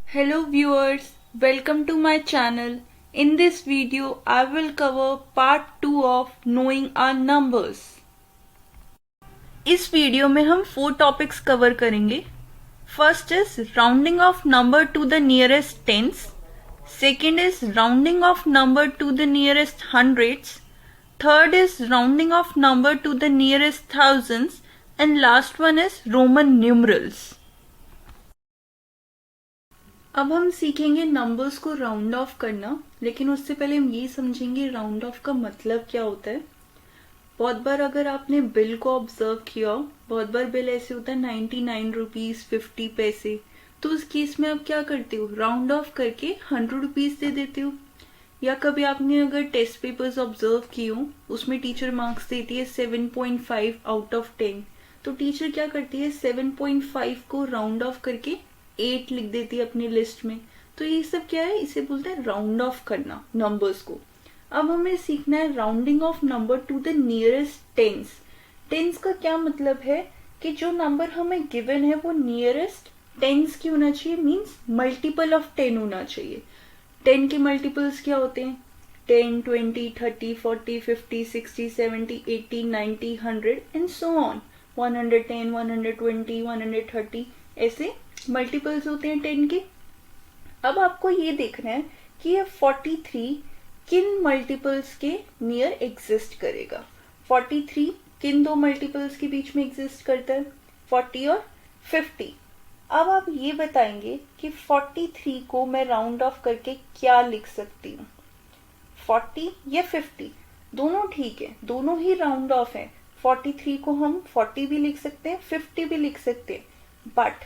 Hello viewers, welcome to my channel. In this video, I will cover part 2 of knowing our numbers. इस video में हम 4 topics cover करेंगे. First is rounding off number to the nearest tense. Second is rounding off number to the nearest hundreds. Third is rounding off number to the nearest thousands. And last one is Roman numerals. अब हम सीखेंगे numbers को round of करना, लेकिन उससे पहले हम ये समझेंगे राउंड ऑफ का मतलब क्या होता है. बहुत बार अगर आपने बिल को ऑब्जर्व किया, बहुत बार बिल ऐसे होता है 99 रुपीज 50 पैसे. तो उस केस में आप क्या करते हो, राउंड ऑफ करके 100 रुपीज दे देते हो. या कभी आपने अगर टेस्ट पेपर्स ऑब्जर्व किए हो, उसमें टीचर मार्क्स देती है 7.5 आउट ऑफ 10. तो टीचर क्या करती है, 7.5 को राउंड ऑफ करके 8 लिख देती है अपनी लिस्ट में. तो ये सब क्या है, इसे बोलते हैं राउंड ऑफ करना नंबर्स को. अब हमें सीखना है rounding off number to the nearest tens. Tens का क्या मतलब है कि जो नंबर हमें गिवन है वो नियरेस्ट टेंस की होना चाहिए, मींस मल्टीपल ऑफ 10 होना चाहिए. 10 के मल्टीपल्स क्या होते हैं, 10, 20, 30, 40, 50, 60, 70, 80, 90, 100 एंड सो ऑन. 110, 120, 130 ऐसे मल्टीपल्स होते हैं 10 के. अब आपको ये देखना है कि ये 43 किन मल्टीपल्स के नियर एग्जिस्ट करेगा. 43 किन दो मल्टीपल्स के बीच में एग्जिस्ट करता है, 40 और 50. अब आप ये बताएंगे कि 43 को मैं राउंड ऑफ करके क्या लिख सकती हूँ, 40 या 50. दोनों ठीक है, दोनों ही राउंड ऑफ है. 43 को हम 40 भी लिख सकते हैं, 50 भी लिख सकते हैं. बट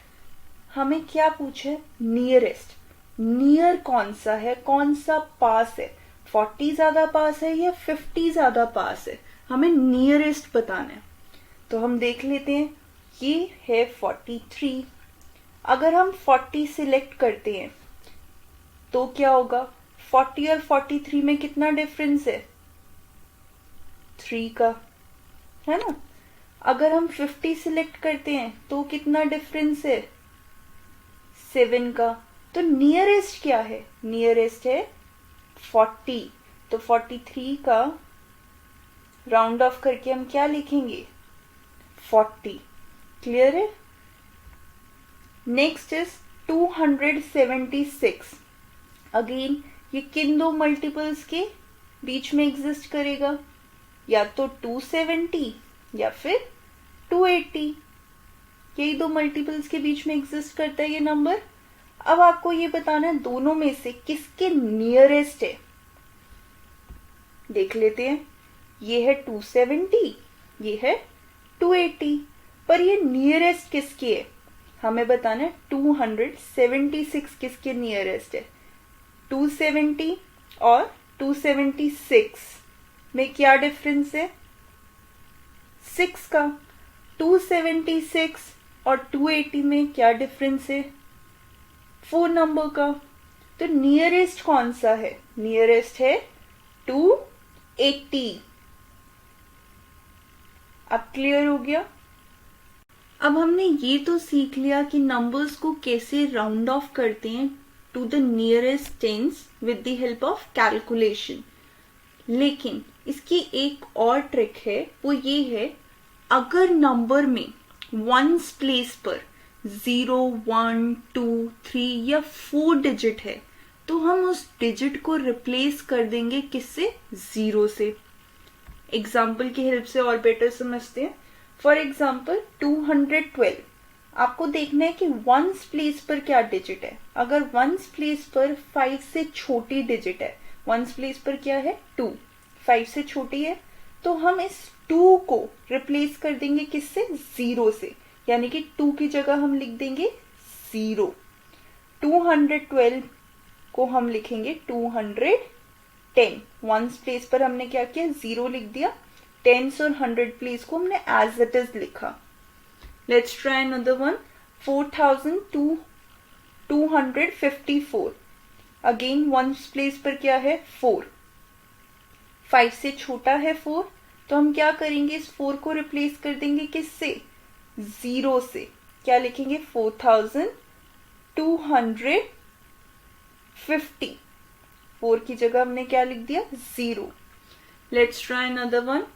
हमें क्या पूछे, नियरेस्ट. नियर कौन सा है, कौन सा पास है, 40 ज्यादा पास है या 50 ज्यादा पास है, हमें नियरेस्ट बताना है. तो हम देख लेते हैं, ये है 43. अगर हम 40 सिलेक्ट करते हैं तो क्या होगा, 40 और 43 में कितना डिफरेंस है, 3 का, है ना. अगर हम 50 सिलेक्ट करते हैं तो कितना डिफरेंस है, 7 का. तो नियरेस्ट क्या है, नियरेस्ट है 40. तो 43 का राउंड ऑफ करके हम क्या लिखेंगे, 40. क्लियर है. Next is 276. अगेन ये किन दो मल्टीपल्स के बीच में एग्जिस्ट करेगा, या तो 270 या फिर 280. यही दो मल्टीपल्स के बीच में एग्जिस्ट करता है ये नंबर. अब आपको ये बताना है दोनों में से किसके नियरेस्ट है. देख लेते हैं, ये है 270, ये है 280, पर ये नियरेस्ट किसकी है, हमें बताना है 276 किसके नियरेस्ट है. 270 और 276 में क्या डिफरेंस है, 6 का. 276 और 280 में क्या डिफरेंस है, 4 नंबर का. तो नियरेस्ट कौन सा है, नियरेस्ट है 280. अब क्लियर हो गया. अब हमने ये तो सीख लिया कि नंबर्स को कैसे राउंड ऑफ करते हैं to the nearest tens with the help of calculation. लेकिन इसकी एक और ट्रिक है, वो ये है, अगर नंबर में वंस प्लेस पर 0, 1, 2, 3 या 4 डिजिट है तो हम उस डिजिट को रिप्लेस कर देंगे किससे, 0 से. एग्जाम्पल की हेल्प से और बेटर समझते हैं. For example 212. आपको देखना है कि वंस प्लेस पर क्या डिजिट है. अगर वंस प्लेस पर 5 से छोटी डिजिट है, वंस प्लेस पर क्या है 2, 5 से छोटी है, तो हम इस 2 को रिप्लेस कर देंगे किससे, 0 से. यानी कि 2 की जगह हम लिख देंगे 0. 212 को हम लिखेंगे 210. वंस प्लेस पर हमने क्या किया, 0 लिख दिया. टेंस और 100 प्लेस को हमने एज इट इज लिखा. Let's try another one. 4254. Again ones place पर क्या है, 4. 5 से छोटा है 4, तो हम क्या करेंगे, इस 4 को रिप्लेस कर देंगे किससे, 0 से. क्या लिखेंगे, 4200 50, 4 की जगह हमने क्या लिख दिया, 0। Let's try another one,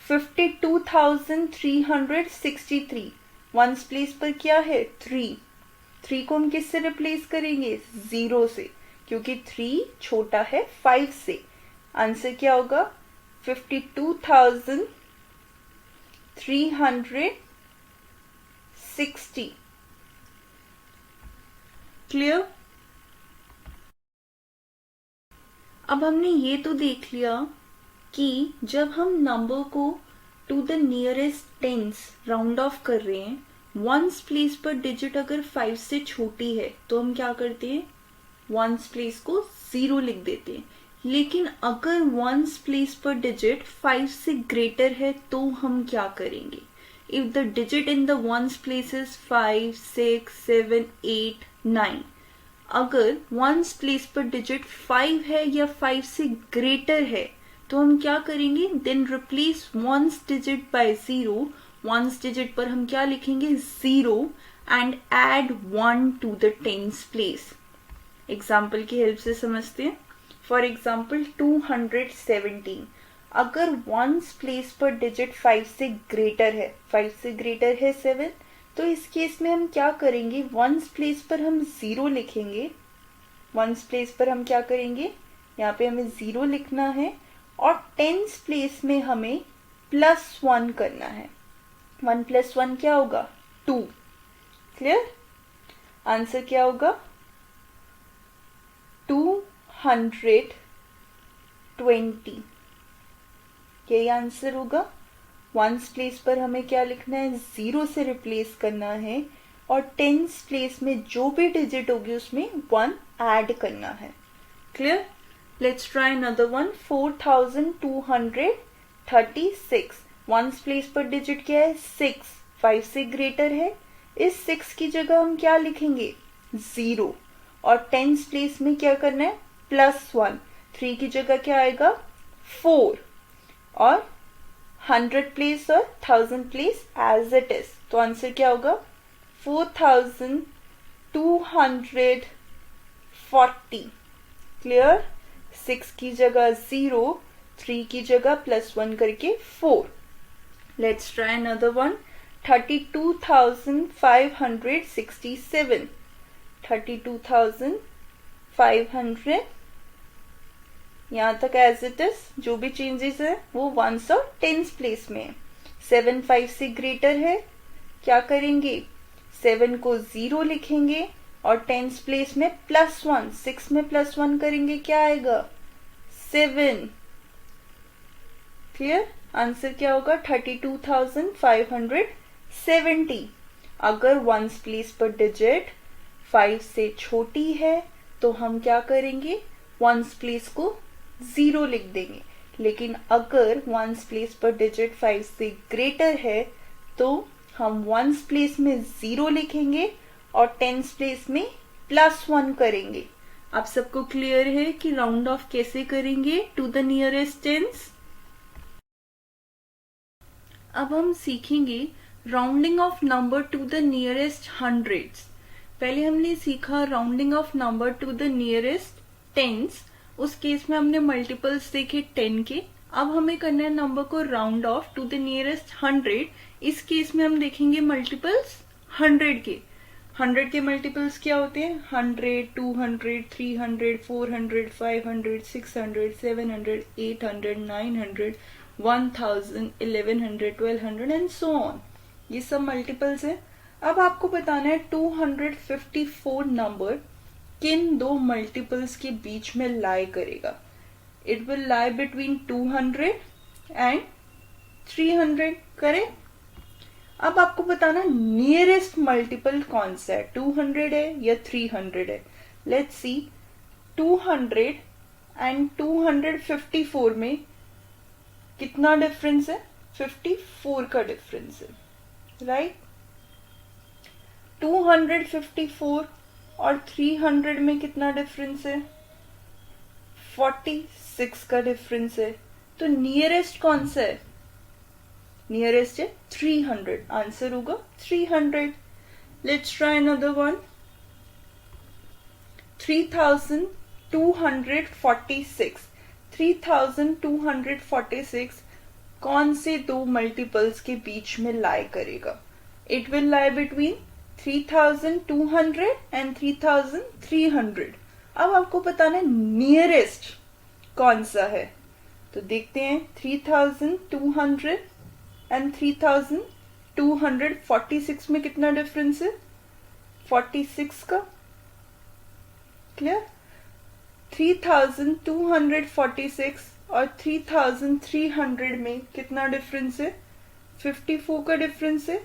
52,363, ones place पर क्या है, 3 को हम किससे रिप्लेस करेंगे, 0 से, क्योंकि 3 छोटा है 5 से। आंसर क्या होगा, 52,360। क्लियर। अब हमने ये तो देख लिया कि जब हम नंबर को to the nearest tens round off कर रहे हैं, वंस प्लेस पर डिजिट अगर 5 से छोटी है तो हम क्या करते हैं, वंस प्लेस को 0 लिख देते हैं। लेकिन अगर वंस प्लेस पर डिजिट 5 से ग्रेटर है तो हम क्या करेंगे, if the digit in the ones place is 5, 6, 7, 8, 9, अगर वंस प्लेस पर डिजिट 5 है या 5 से ग्रेटर है तो हम क्या करेंगे, then replace ones digit by 0। Ones digit पर हम क्या लिखेंगे, 0 and add 1 to the tens place. Example की हेल्प से समझते हैं। फॉर एग्जाम्पल 217, अगर वंस प्लेस पर डिजिट 5 से ग्रेटर है, 5 से ग्रेटर है 7, तो इस केस में हम क्या करेंगे, वंस प्लेस पर हम 0 लिखेंगे। वंस प्लेस पर हम क्या करेंगे, यहाँ पे हमें 0 लिखना है और टेंस प्लेस में हमें +1 करना है। 1 + 1 क्या होगा, 2। क्लियर। आंसर क्या होगा, 220। यही आंसर होगा। वंस प्लेस पर हमें क्या लिखना है, 0 से रिप्लेस करना है और टेंस प्लेस में जो भी डिजिट होगी उसमें 1 ऐड करना है। Clear. Let's try another one, 4236, ones place पर डिजिट क्या है, 6, 5 से ग्रेटर है। इस 6 की जगह हम क्या लिखेंगे, 0 और टेंस प्लेस में क्या करना है, +1। 3 की जगह क्या आएगा, 4 और 100 प्लेस और 1000 प्लेस एज इट इज। तो आंसर क्या होगा, 4240। क्लियर। 6 की जगह 0, 3 की जगह +1 करके 4। लेट्स ट्राई अनदर वन, 32,567, 32,500, यहाँ तक एज इट इज। जो भी चेंजेस है वो वंस और टेंस प्लेस में है। 7 5 से ग्रेटर है, क्या करेंगे, 7 को 0 लिखेंगे और टेंस प्लेस में +1, 6 में +1 करेंगे, क्या आएगा, 7। क्लियर। आंसर क्या होगा, 32,570। अगर वंस प्लेस पर डिजिट 5 से छोटी है तो हम क्या करेंगे, वंस प्लेस को 0 लिख देंगे। लेकिन अगर वंस प्लेस पर डिजिट 5 से ग्रेटर है तो हम वंस प्लेस में 0 लिखेंगे और टेंस प्लेस में +1 करेंगे। आप सबको क्लियर है कि राउंड ऑफ कैसे करेंगे टू द नियरेस्ट टेंस। अब हम सीखेंगे rounding off number to the nearest hundreds. पहले हमने सीखा rounding off number to the nearest tense, उस केस में हमने मल्टीपल्स देखे 10 के। अब हमें करना है नंबर को round off to the nearest 100। इस केस में हम देखेंगे मल्टीपल्स 100 के। 100 के मल्टीपल्स क्या होते हैं, 100, 200, 300, 400, 500, 600, 700, 800, 900, 1000, 1100, 1200 एंड सो ऑन। ये सब मल्टीपल्स है। अब आपको बताना है 254 नंबर किन दो मल्टीपल्स के बीच में लाई करेगा। It will lie between 200 and 300। Correct. अब आपको बताना नियरेस्ट मल्टीपल कौन सा है, 200 है या 300 है। लेट्स सी, 200 एंड 254 में कितना डिफरेंस है, 54 का डिफरेंस है, राइट। 254 और 300 में कितना डिफरेंस है, 46 का डिफरेंस है। तो नियरेस्ट कौन सा है, नियरेस्ट है 300। आंसर होगा 300। लेट्स ट्राई अनदर वन, 3000 3246 3246 कौन से दो मल्टीपल्स के बीच में लाई करेगा? It will lie between 3200 and 3300। अब आपको बताना नियरेस्ट कौन सा है, तो देखते हैं 3200 एंड 3246 में कितना डिफरेंस है? 46 का। क्लियर? 3246 और 3300 में कितना डिफरेंस है? 54 का डिफरेंस है।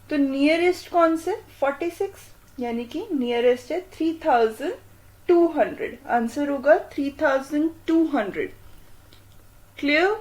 तो नियरेस्ट कौन से? 46, यानी कि नियरेस्ट है 3200। आंसर होगा 3200। क्लियर?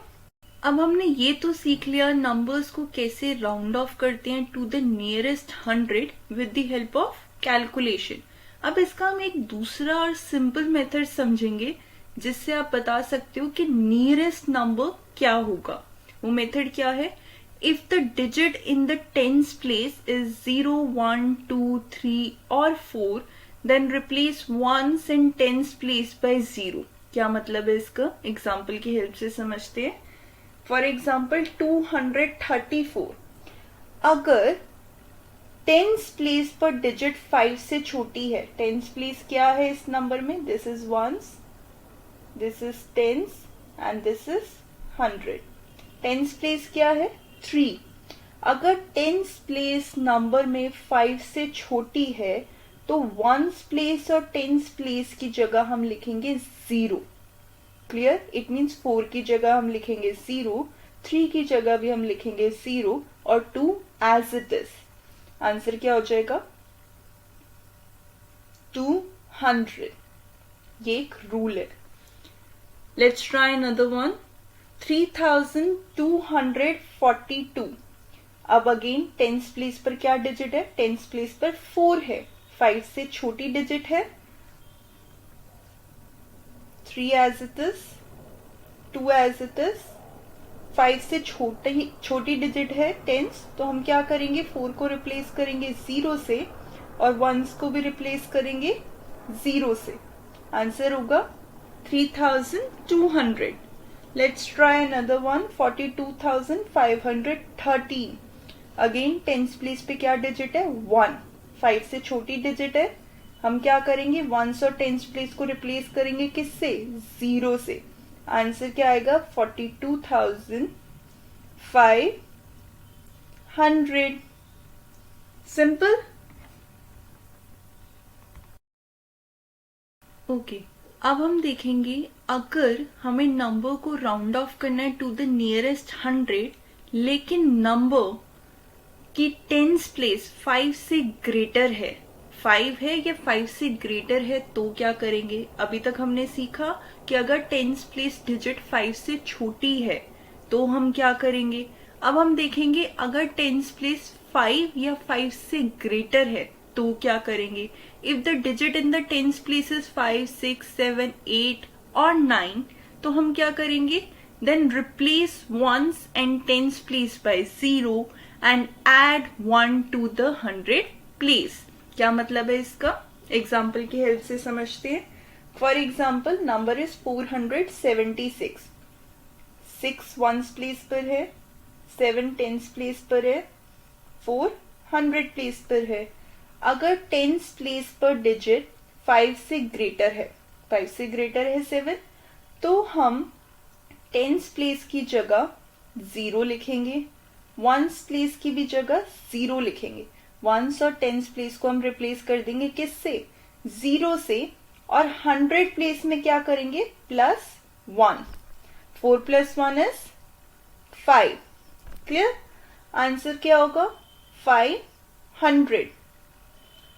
अब हमने ये तो सीख लिया नंबर्स को कैसे राउंड ऑफ करते हैं to the nearest 100 with the help of calculation. अब इसका हम एक दूसरा और सिंपल मेथड समझेंगे जिससे आप बता सकते हो कि नियरेस्ट नंबर क्या होगा। वो मेथड क्या है? If the digit in the tens place is 0, 1, 2, 3 और 4 then replace ones in tens place by 0। क्या मतलब है इसका? एग्जाम्पल की हेल्प से समझते हैं। फॉर एग्जाम्पल 234, अगर टेंस प्लेस पर डिजिट 5 से छोटी है, टेंस प्लेस क्या है इस नंबर में? This is ones, this is tens and this is 100। Tens place क्या है? 3। अगर टेंस प्लेस नंबर में 5 से छोटी है तो वंस प्लेस और टेंस प्लेस की जगह हम लिखेंगे 0। क्लियर? इट मीन्स 4 की जगह हम लिखेंगे 0, 3 की जगह भी हम लिखेंगे 0 और 2 एज इट इज। आंसर क्या हो जाएगा? 200। ये एक रूल है। Let's try another one. 3242। अब अगेन टेंस प्लेस पर क्या डिजिट है? टेंस प्लेस पर 4 है। 5 से छोटी डिजिट है 3 as it is, 2 as it is. 5 से छोटी डिजिट है टेंस, तो हम क्या करेंगे? 4 को रिप्लेस करेंगे 0 से और वंस को भी रिप्लेस करेंगे 0 से। आंसर होगा 3200। Let's try another one. 42513। Again tens place पे क्या डिजिट है? 1। 5 से छोटी डिजिट है, हम क्या करेंगे? वंस और टेंस प्लेस को रिप्लेस करेंगे किससे? 0 से। आंसर क्या आएगा? 42500। सिंपल। ओके, अब हम देखेंगे अगर हमें नंबर को राउंड ऑफ करना है टू द नियरेस्ट 100 लेकिन नंबर की टेंस प्लेस 5 से ग्रेटर है, 5 है या 5 से ग्रेटर है, तो क्या करेंगे? अभी तक हमने सीखा कि अगर टेंस प्लेस डिजिट 5 से छोटी है तो हम क्या करेंगे। अब हम देखेंगे अगर टेंस प्लेस 5 या 5 से ग्रेटर है तो क्या करेंगे। If the digit in the tens place is 5, 6, 7, 8 और 9 तो हम क्या करेंगे? Then replace ones and tens place by 0 and add 1 to the 100 place. क्या मतलब है इसका? एग्जाम्पल की हेल्प से समझते हैं। For example number is 476। 6 ones place पर है, 7 टेंस प्लेस पर है, 4 100 प्लेस पर है। अगर टेंस प्लेस पर डिजिट 5 से ग्रेटर है, 5 से ग्रेटर है 7, तो हम टेंस प्लेस की जगह 0 लिखेंगे, वंस प्लेस की भी जगह 0 लिखेंगे। वंस और टेंस प्लेस को हम रिप्लेस कर देंगे किससे? 0 से। और 100 प्लेस में क्या करेंगे? +1। 4 + 1 इज 5। क्लियर? आंसर क्या होगा? 500।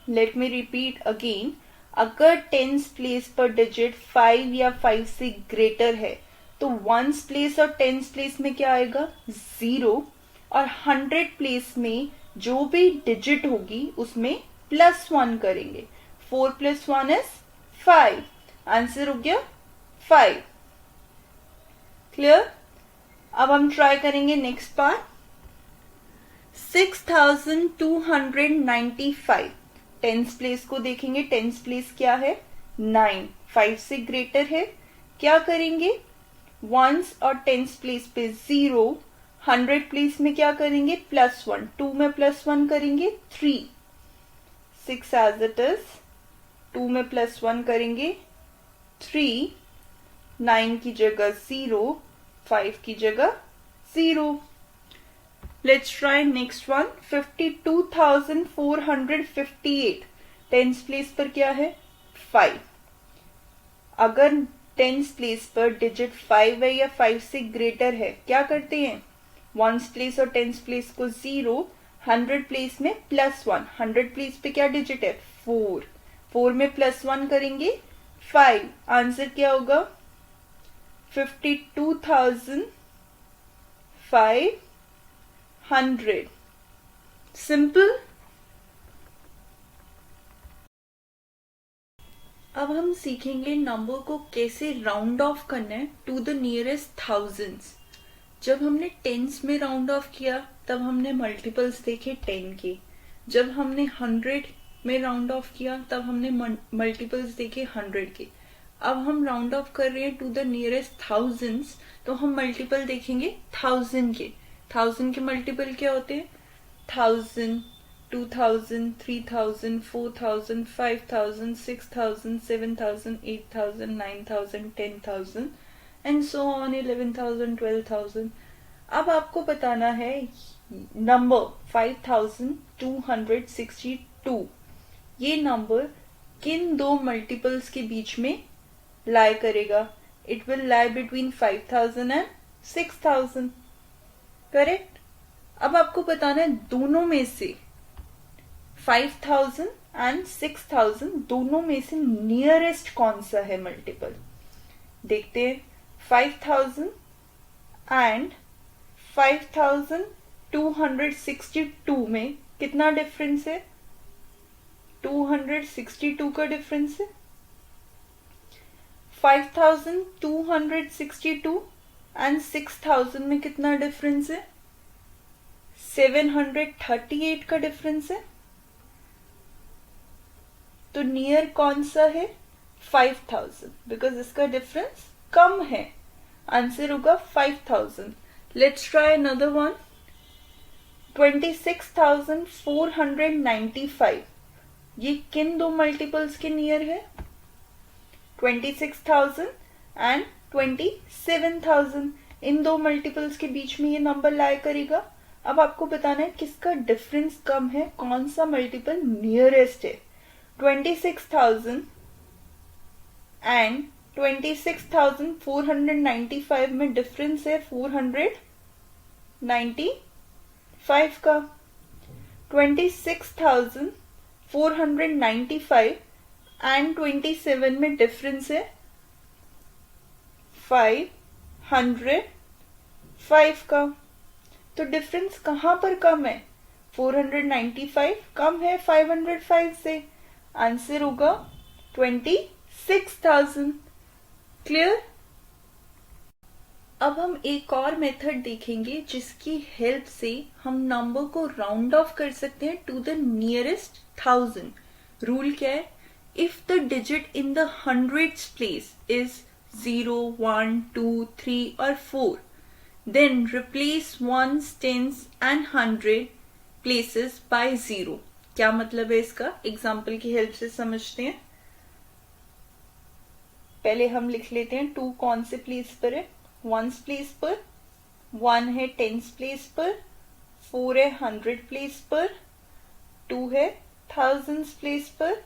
Let me repeat again. अगर टेंस प्लेस पर डिजिट 5 या 5 से ग्रेटर है तो वंस प्लेस और टेंस प्लेस में क्या आएगा? 0 और 100 प्लेस में जो भी डिजिट होगी उसमें +1 करेंगे। 4 + 1 इज 5। आंसर हो गया 5। क्लियर? अब हम ट्राई करेंगे नेक्स्ट पार्ट। 6295। टेंस प्लेस को देखेंगे। टेंस प्लेस क्या है? 9 5 से ग्रेटर है, क्या करेंगे, वंस और टेंस प्लेस पे 0, 100 प्लेस में क्या करेंगे, +1, 2 में +1 करेंगे 3, 6 एज इट इज, 2 में +1 करेंगे 3, 9 की जगह 0, 5 की जगह 0। Let's try next one, 52,458, tens place पर क्या है, 5। अगर टेंस प्लेस पर डिजिट 5 है या 5 से ग्रेटर है, क्या करते हैं, वंस प्लेस और टेंस प्लेस को 0, 100 प्लेस में +1, 100 प्लेस पे क्या डिजिट है, 4, 4 में +1 करेंगे 5, आंसर क्या होगा, 52,500। सिंपल। अब हम सीखेंगे नंबर को कैसे राउंड ऑफ करना है टू द नियरेस्ट थाउजेंड्स। जब हमने टेंस में राउंड ऑफ किया तब हमने मल्टीपल्स देखे 10 के, जब हमने 100 में राउंड ऑफ किया तब हमने मल्टीपल्स देखे 100 के। अब हम राउंड ऑफ कर रहे हैं टू द नियरेस्ट थाउजेंड्स, तो हम मल्टीपल देखेंगे 1000 के। 1000 के मल्टीपल क्या होते हैं, 1000, 2000, 3000, 4000, 5000, 6000, 7000, 8000, 9000, 10,000 एंड सो ऑन, 11,000, 12,000। अब आपको बताना है नंबर 5262, ये नंबर किन दो मल्टीपल्स के बीच में लाई करेगा, it will lie between 5000 and 6000, correct. अब आपको बताना है दोनों में से 5000 एंड 6000 दोनों में से नियरेस्ट कौन सा है मल्टीपल। देखते हैं, 5000 एंड 5262 में कितना डिफरेंस है, 262 का डिफरेंस है। 5262 एंड 6000 में कितना डिफरेंस है, 738 का डिफरेंस है। तो नियर कौन सा है, 5000, बिकॉज इसका डिफरेंस कम है, आंसर होगा 5000। लेट्स ट्राई अनदर वन, 26,495, ये किन दो मल्टीपल्स के नियर है, 26,000 एंड 27,000, इन दो मल्टीपल्स के बीच में ये नंबर लाई करेगा। अब आपको बताना है किसका डिफरेंस कम है, कौन सा मल्टीपल नियरेस्ट है। 26,000 एंड 26,495 में डिफरेंस है 495 का। 26,495 एंड 27 में डिफरेंस है 505 का। तो डिफरेंस कहां पर कम है, 495 कम है 505 से, आंसर होगा 26,000। क्लियर। अब हम एक और मेथड देखेंगे जिसकी हेल्प से हम नंबर को राउंड ऑफ कर सकते हैं टू द नियरेस्ट 1000। रूल क्या है, if the digit in the hundreds place is 0, 1, 2, 3 और 4, then replace ones, tens and 100 places by 0। क्या मतलब है इसका, एग्जाम्पल की हेल्प से समझते हैं। पहले हम लिख लेते हैं 2 कौन से प्लेस पर है, वंस प्लेस पर, 1 है टेंस प्लेस पर, 4 है 100 प्लेस पर, 2 है थाउजेंड्स प्लेस पर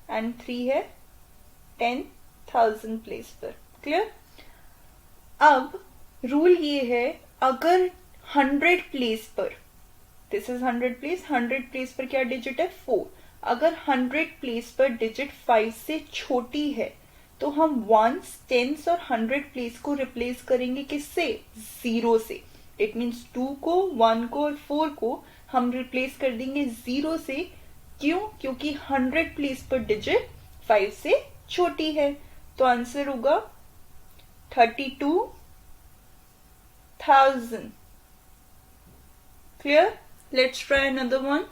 एंड 3 है 10,000 प्लेस पर। क्लियर। अब रूल ये है, अगर 100 प्लेस पर, दिस इज 100 प्लेस, 100 प्लेस पर क्या डिजिट है, 4, अगर 100 प्लेस पर डिजिट 5 से छोटी है तो हम वंस, टेंस और 100 प्लेस को रिप्लेस करेंगे किससे, 0 से। इट मीन्स 2 को, 1 को और 4 को हम रिप्लेस कर देंगे 0 से। क्यों, क्योंकि 100 प्लेस पर डिजिट 5 से छोटी है। तो आंसर होगा 32,000। Clear. Let's try another one,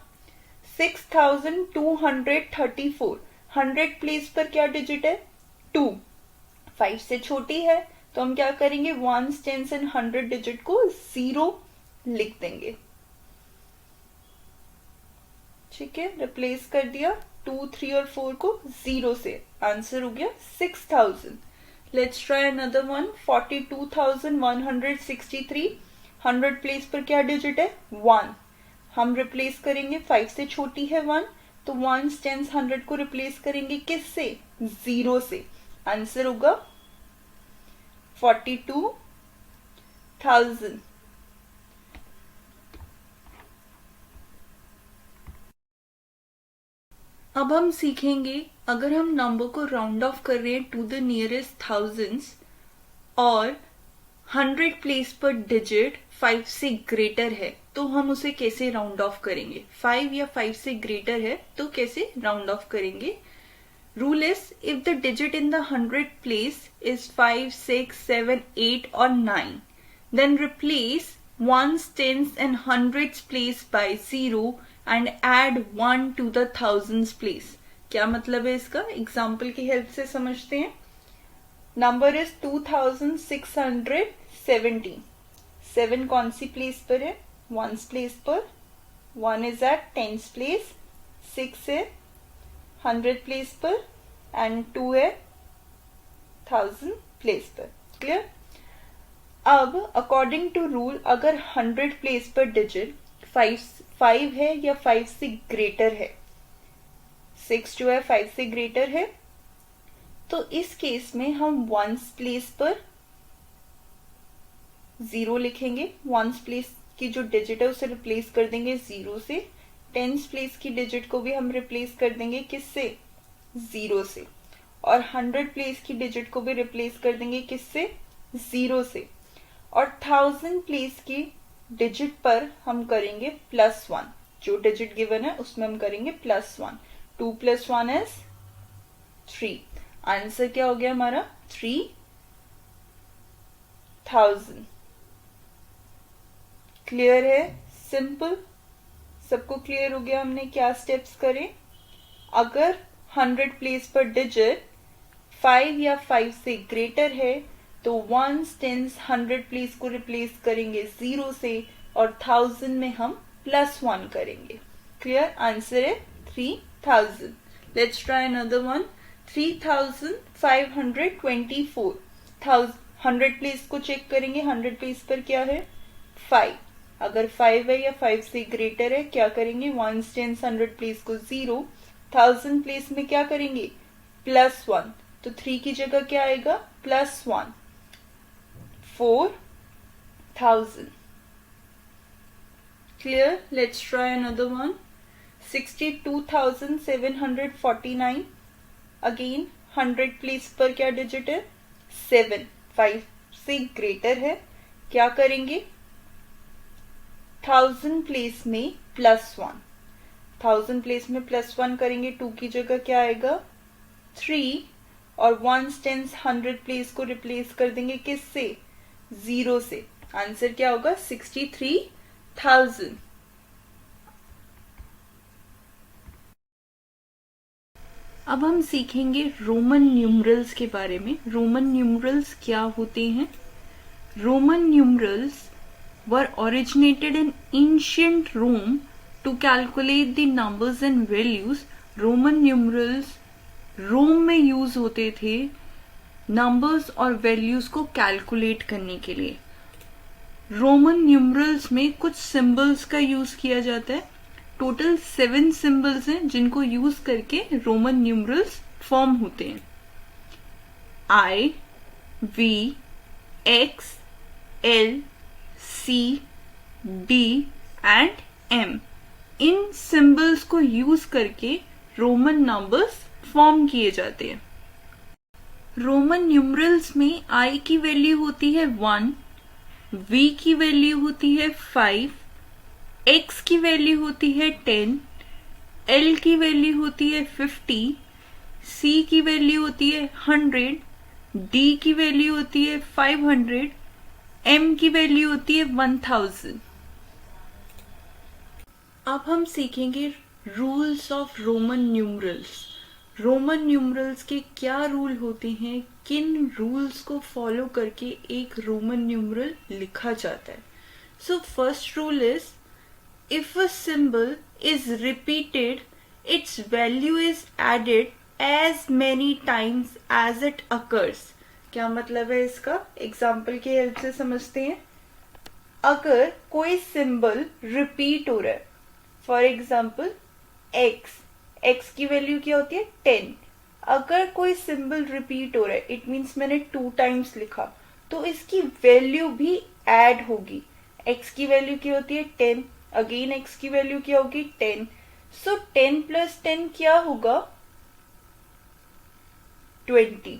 6,234, 100 place पर क्या डिजिट है? 2। 5 से छोटी है तो हम क्या करेंगे? 1s, 10s एंड 100 डिजिट को 0 लिख देंगे। ठीक है, रिप्लेस कर दिया 2, 3 और 4 को 0 से। आंसर हो गया 6000। Let's try another one. 42,163। 100 place पर क्या डिजिट है? 1। हम रिप्लेस करेंगे, 5 से छोटी है 1 तो 1s, 10s, 100 को रिप्लेस करेंगे किससे? 0 से। आंसर होगा 42,000। अब हम सीखेंगे, अगर हम नंबर को राउंड ऑफ कर रहे हैं टू द नियरेस्ट थाउजेंड्स और 100 प्लेस पर डिजिट 5 से ग्रेटर है तो हम उसे कैसे राउंड ऑफ करेंगे? 5 या 5 से ग्रेटर है तो कैसे राउंड ऑफ करेंगे? Rule is, if the digit in the 100 place is 5, 6, 7, 8 और 9, then replace 1s, 10s and 100s place by 0 and add 1 to the thousands place। क्या मतलब है इसका? एग्जाम्पल की हेल्प से समझते हैं। Number is 2670। 7 कौन सी प्लेस पर है? 1s प्लेस पर। 1 इज एट 10s प्लेस। 6 है 100 प्लेस पर एंड 2 है 1000 प्लेस पर। क्लियर? अब अकॉर्डिंग टू रूल, अगर 100 प्लेस पर डिजिट 5 है या 5 से ग्रेटर है, 6 जो है 5 से ग्रेटर है, तो इस केस में हम 1s प्लेस पर 0 लिखेंगे। 1s प्लेस की जो डिजिट है उसे रिप्लेस कर देंगे 0 से। 10s प्लेस की डिजिट को भी हम रिप्लेस कर देंगे किससे? 0 से। और 100 प्लेस की डिजिट को भी रिप्लेस कर देंगे किससे? 0 से। और 1000 प्लेस की डिजिट पर हम करेंगे +1। जो डिजिट गिवन है उसमें हम करेंगे +1। 2 + 1 इज 3। आंसर क्या हो गया हमारा? 3000। क्लियर है? सिंपल। सबको क्लियर हो गया हमने क्या स्टेप्स करे? अगर 100 प्लेस पर डिजिट 5 या 5 से ग्रेटर है तो 1s, 10s, 100 प्लेस को रिप्लेस करेंगे 0 से और 1000 में हम +1 करेंगे। क्लियर? आंसर है 3000। Let's try another one. 3524। 100 place को चेक करेंगे। 100 प्लेस पर क्या है? 5। अगर 5 है या 5 से ग्रेटर है क्या करेंगे? 1s, 10s, 100 प्लेस को 0। 1000 प्लेस में क्या करेंगे? +1। तो 3 की जगह क्या आएगा? +1। 4000। Clear? Let's try another one. 62,749। Again 100 place पर क्या डिजिट है? 7। 5 से ग्रेटर है, क्या करेंगे? 1000 प्लेस में +1। 1000 प्लेस में +1 करेंगे, 2 की जगह क्या आएगा? 3। और 1s, 10s, 100 प्लेस को रिप्लेस कर देंगे किससे? 0 से। आंसर क्या होगा? 63,000। अब हम सीखेंगे रोमन न्यूमरल्स के बारे में। रोमन न्यूमरल्स क्या होते हैं? Roman numerals were originated in ancient Rome to calculate the numbers and values. Roman numerals Rome में यूज होते थे नंबर्स और वैल्यूज को कैलकुलेट करने के लिए। रोमन न्यूमरल्स में कुछ सिंबल्स का यूज किया जाता है। टोटल 7 सिंबल्स हैं जिनको यूज करके रोमन न्यूमरल्स फॉर्म होते हैं। I, V, X, L, C, D and M। In symbols को यूज करके रोमन नंबर्स फॉर्म किए जाते हैं। रोमन न्यूमरल्स में I की वैल्यू होती है 1, V की वैल्यू होती है 5, X की वैल्यू होती है 10, L की वैल्यू होती है 50, C की वैल्यू होती है 100, D की वैल्यू होती है 500, M की वैल्यू होती है 1000। अब हम सीखेंगे rules of Roman numerals. Roman numerals के क्या रूल होते हैं, किन रूल्स को फॉलो करके एक रोमन न्यूमरल लिखा जाता है. So first rule is, if a symbol is repeated, its value is added as many times as it occurs. क्या मतलब है इसका? एग्जाम्पल की हेल्प से समझते हैं. अगर कोई सिंबल रिपीट हो रहा है, फॉर एग्जाम्पल एक्स की वैल्यू क्या होती है 10. अगर कोई सिंबल रिपीट हो रहा है, इट मीन्स मैंने 2 टाइम्स लिखा, तो इसकी वैल्यू भी ऐड होगी. एक्स की वैल्यू क्या होती है 10, अगेन एक्स की वैल्यू क्या होगी 10. सो 10 प्लस 10 क्या होगा 20.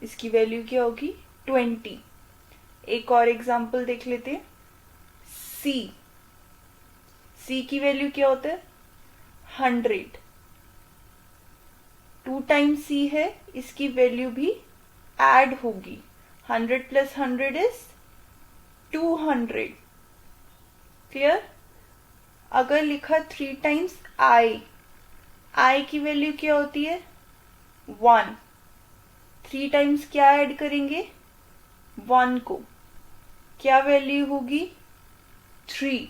इसकी वैल्यू क्या होगी 20. एक और एग्जांपल देख लेते हैं. सी की वैल्यू क्या होता है 100. 2 टाइम्स सी है, इसकी वैल्यू भी ऐड होगी. 100 प्लस 100 इज 200. क्लियर? अगर लिखा 3 टाइम्स आई की वैल्यू क्या होती है 1. 3 टाइम्स क्या ऐड करेंगे 1 को, क्या वैल्यू होगी 3.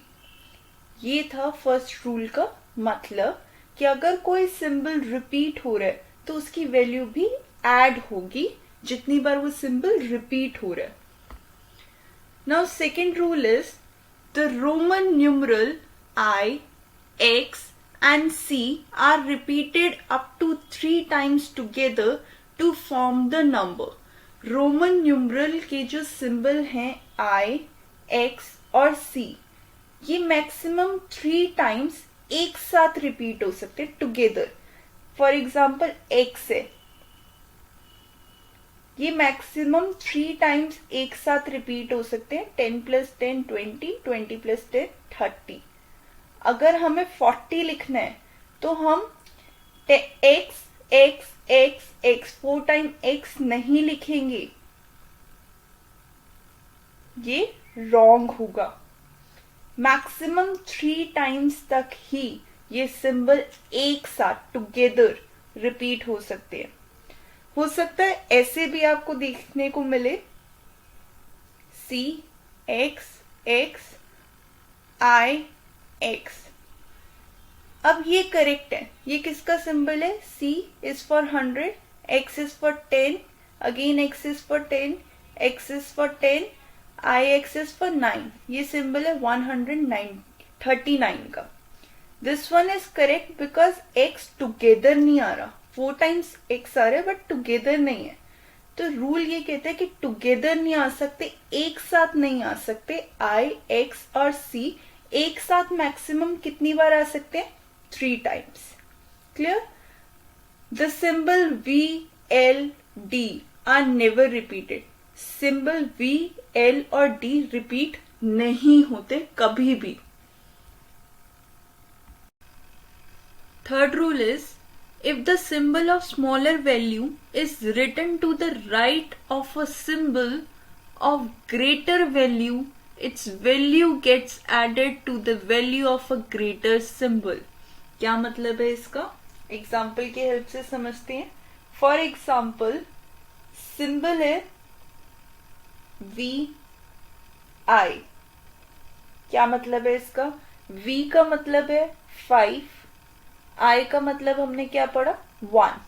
ये था फर्स्ट रूल का मतलब कि अगर कोई सिंबल रिपीट हो रहा है तो उसकी वैल्यू भी ऐड होगी जितनी बार वो सिंबल रिपीट हो रहा है. Now second rule is, the Roman numeral I, X and C are repeated up to 3 times together to form the number. Roman numeral के जो symbol हैं I, X और C, ये मैक्सिमम 3 टाइम्स एक साथ रिपीट हो सकते टुगेदर. फॉर एग्जाम्पल X है, ये मैक्सिमम 3 टाइम्स एक साथ रिपीट हो सकते हैं. 10 प्लस 10 20, 20 प्लस 10 30. अगर हमें 40 लिखना है तो हम x x x x 4 time x नहीं लिखेंगे, ये रॉन्ग होगा. मैक्सिमम 3 टाइम्स तक ही ये सिंबल एक साथ टुगेदर रिपीट हो सकते हैं. हो सकता है ऐसे भी आपको देखने को मिले C X X I X. अब ये करेक्ट है. ये किसका सिंबल है? C is for 100, X is for 10, again X is for 10, X is for 10, I X is for 9. ये सिंबल है 139 का. This one is correct because X together नहीं आ रहा. 4 टाइम्स एक्स आ रहा है बट टुगेदर नहीं है. तो रूल ये कहता है कि टुगेदर नहीं आ सकते, एक साथ नहीं आ सकते. आई एक्स और सी एक साथ मैक्सिमम कितनी बार आ सकते हैं 3 times. Clear? The symbol V L D R never repeated. Symbol V L और डी रिपीट नहीं होते कभी भी. Third rule is, if the symbol of smaller value is written to the right of a symbol of greater value, its value gets added to the value of a greater symbol. क्या मतलब है इसका? Example की help से समझते हैं. For example symbol है we आई. क्या मतलब है इसका? V का मतलब है 5, I का मतलब हमने क्या पढ़ा 1.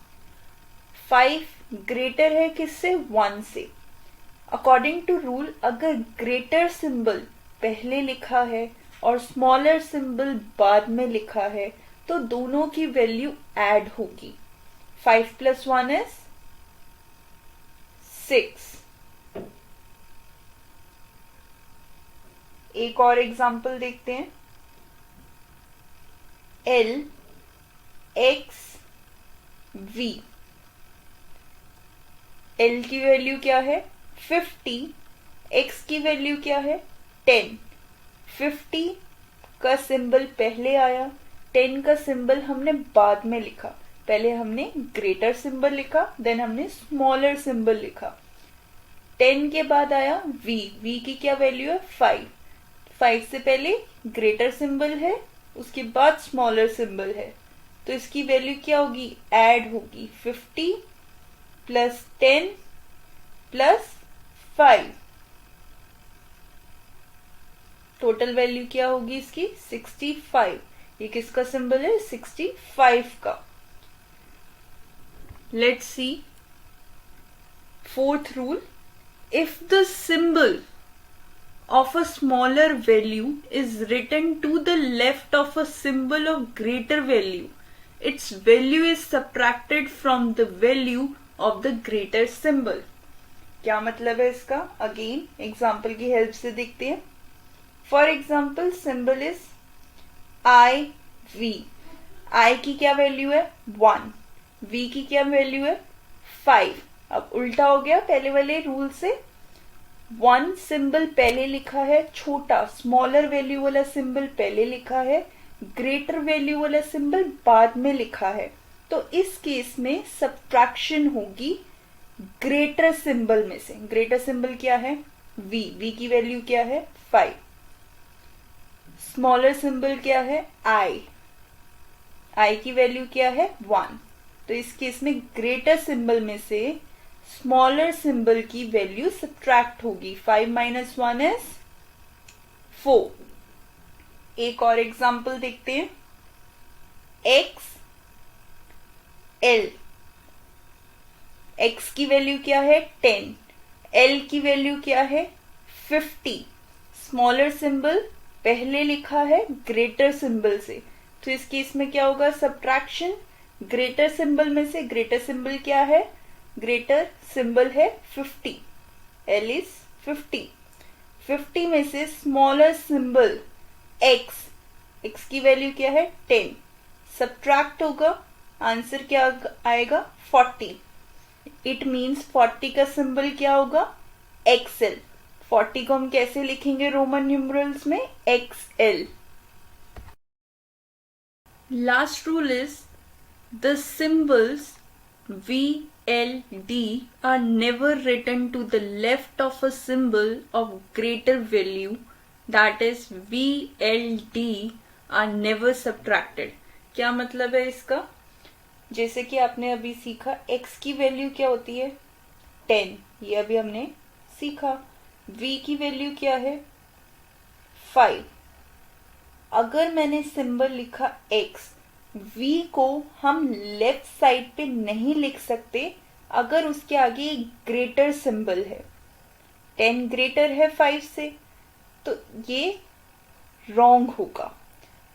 5 ग्रेटर है किससे 1 से. अकॉर्डिंग टू रूल अगर ग्रेटर सिंबल पहले लिखा है और स्मॉलर सिंबल बाद में लिखा है तो दोनों की वैल्यू ऐड होगी. 5 प्लस 1 इज 6. एक और एग्जाम्पल देखते हैं. L X V. एल की वैल्यू क्या है 50, एक्स की वैल्यू क्या है 10. 50 का सिंबल पहले आया, 10 का सिंबल हमने बाद में लिखा. पहले हमने ग्रेटर सिंबल लिखा, देन हमने स्मॉलर सिंबल लिखा. 10 के बाद आया वी की क्या वैल्यू है 5. 5 से पहले ग्रेटर सिंबल है, उसके बाद स्मॉलर सिंबल है. तो इसकी वैल्यू क्या होगी, ऐड होगी 50 प्लस 10 प्लस 5, टोटल वैल्यू क्या होगी इसकी 65। ये किसका सिंबल है, 65 का। Let's C fourth rule, if the symbol of a smaller value is written to the left of a symbol of greater value, its value is subtracted from the value of the greater symbol। क्या मतलब है इसका, again example की help से देखते हैं। For example symbol is I V, I की क्या वैल्यू है 1, वी की क्या वैल्यू है 5। अब उल्टा हो गया पहले वाले रूल से, 1 सिंबल पहले लिखा है, छोटा स्मॉलर वैल्यू वाला सिंबल पहले लिखा है, ग्रेटर वैल्यू वाला सिंबल बाद में लिखा है। तो इस केस में सब्ट्रैक्शन होगी ग्रेटर सिंबल में से। ग्रेटर सिंबल क्या है v, v की वैल्यू क्या है 5। स्मॉलर सिंबल क्या है i, i की वैल्यू क्या है 1। तो इस केस में ग्रेटर सिंबल में से स्मॉलर सिंबल की वैल्यू सब्ट्रैक्ट होगी। 5 माइनस 1 इज 4। एक और एग्जांपल देखते हैं, x l, x की वैल्यू क्या है 10, l की वैल्यू क्या है 50। स्मॉलर सिंबल पहले लिखा है ग्रेटर सिंबल से, तो इस केस में क्या होगा सब्ट्रैक्शन, ग्रेटर सिंबल में से ग्रेटर सिंबल क्या है, ग्रेटर सिंबल है 50, L इज 50। 50 में से स्मॉलर सिंबल x, x की वैल्यू क्या है 10, सब्ट्रैक्ट होगा, आंसर क्या आएगा 40। इट मीन्स 40 का सिंबल क्या होगा XL। 40 को हम कैसे लिखेंगे रोमन न्यूमरल्स में, XL। Last rule is the symbols V, L, D are never written to the left of a symbol of greater value, that is V, L, D are never subtracted। क्या मतलब है इसका, जैसे कि आपने अभी सीखा x की वैल्यू क्या होती है 10, ये अभी हमने सीखा। v की वैल्यू क्या है 5। अगर मैंने सिंबल लिखा x, v को हम लेफ्ट साइड पे नहीं लिख सकते अगर उसके आगे एक ग्रेटर सिंबल है। 10 ग्रेटर है 5 से, तो ये रॉन्ग होगा।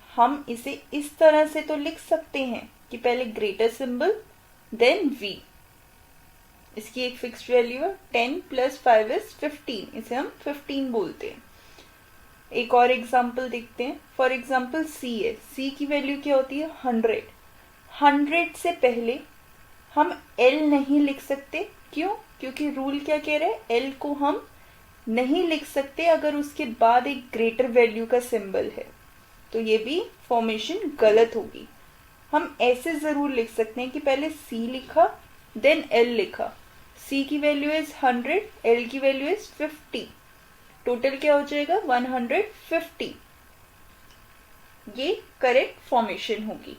हम इसे इस तरह से तो लिख सकते हैं कि पहले ग्रेटर सिंबल देन v, इसकी एक फिक्स्ड वैल्यू है 10 प्लस 5 इज 15, इसे हम 15 बोलते हैं। एक और एग्जाम्पल देखते हैं, फॉर एग्जाम्पल c है, c की वैल्यू क्या होती है 100। 100 से पहले हम l नहीं लिख सकते, क्यों, क्योंकि रूल क्या कह रहा है l को हम नहीं लिख सकते अगर उसके बाद एक ग्रेटर वैल्यू का सिंबल है, तो ये भी फॉर्मेशन गलत होगी। हम ऐसे जरूर लिख सकते हैं कि पहले c लिखा देन l लिखा, c की वैल्यू इज 100, l की वैल्यू इज 50, टोटल क्या हो जाएगा 150। ये करेक्ट फॉर्मेशन होगी।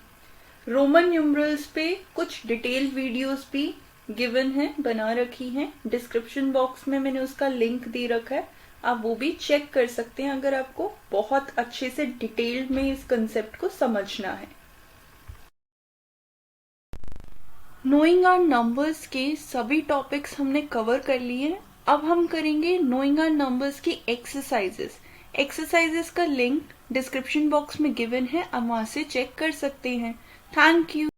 रोमन न्यूमरल्स पे कुछ डिटेल वीडियोस भी गिवन है, बना रखी हैं, डिस्क्रिप्शन बॉक्स में मैंने उसका लिंक दे रखा है, आप वो भी चेक कर सकते हैं अगर आपको बहुत अच्छे से डिटेल में इस कंसेप्ट को समझना है। नोइंग आवर नंबर्स के सभी टॉपिक्स हमने कवर कर लिए हैं। अब हम करेंगे नोइंग आवर नंबर्स की एक्सरसाइजेस। एक्सरसाइजेस का लिंक डिस्क्रिप्शन बॉक्स में गिवन है, आप वहां से चेक कर सकते हैं। Thank you.